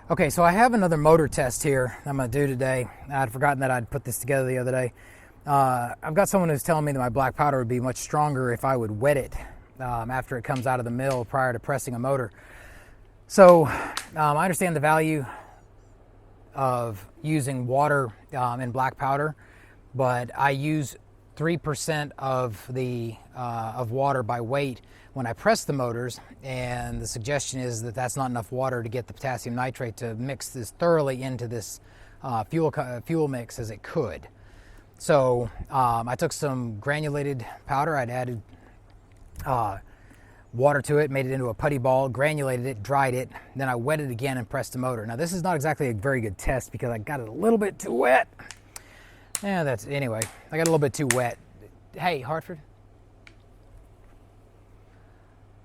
Okay, so I have another motor test here I'm going to do today. I'd forgotten that I'd put this together the other day. I've got someone who's telling me that my black powder would be much stronger if I would wet it after it comes out of the mill prior to pressing a motor. So I understand the value of using water in black powder, but I use 3% of water by weight when I press the motors, and the suggestion is that that's not enough water to get the potassium nitrate to mix this thoroughly into this fuel mix as it could. So I took some granulated powder, I'd added water to it, made it into a putty ball, granulated it, dried it, then I wet it again and pressed the motor. Now this is not exactly a very good test because I got it a little bit too wet. Yeah, anyway, I got a little bit too wet. Hey, Hartford.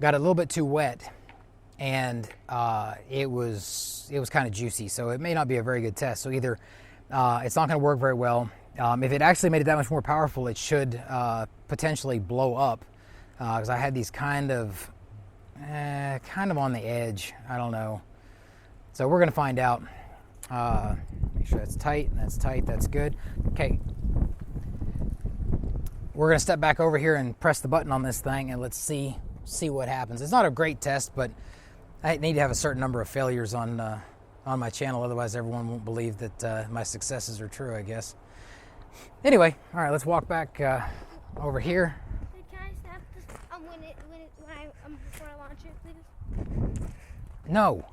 Got it a little bit too wet, and it was kind of juicy, so it may not be a very good test. So either it's not going to work very well. If it actually made it that much more powerful, it should potentially blow up, because I had these kind of on the edge. I don't know. So we're going to find out. Make sure that's tight. That's good. Okay. We're going to step back over here and press the button on this thing, and let's see what happens. It's not a great test, but I need to have a certain number of failures on my channel, otherwise everyone won't believe that my successes are true, I guess. Anyway, all right, let's walk back over here. Can I snap this before I launch it, please? No.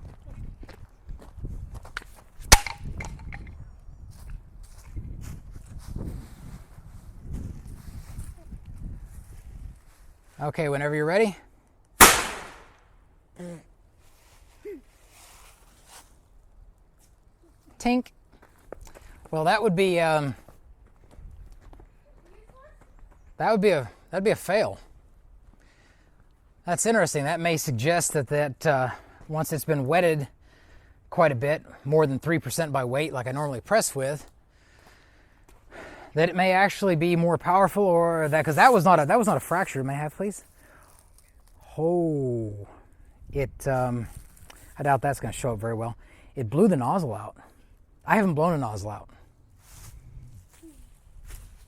Okay, whenever you're ready. Tink. Well, that'd be a fail. That's interesting. That may suggest that once it's been wetted quite a bit, more than 3% by weight, like I normally press with, that it may actually be more powerful, or that, because that was not a fracture. May I have, please? Oh, I doubt that's going to show up very well. It blew the nozzle out. I haven't blown a nozzle out.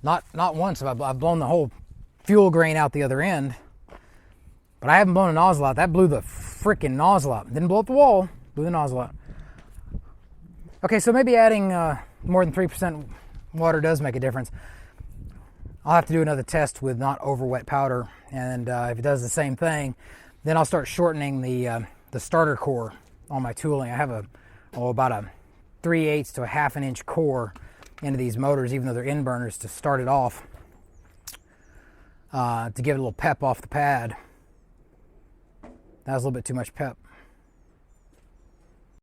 Not once have I've blown the whole fuel grain out the other end, but I haven't blown a nozzle out. That blew the freaking nozzle out. Didn't blow up the wall, blew the nozzle out. Okay, so maybe adding more than 3% water does make a difference. I'll have to do another test with not over wet powder, and if it does the same thing, then I'll start shortening the starter core on my tooling. I have about a 3/8 to a 1/2 inch core into these motors, even though they're in burners, to start it off, to give it a little pep off the pad. That was a little bit too much pep.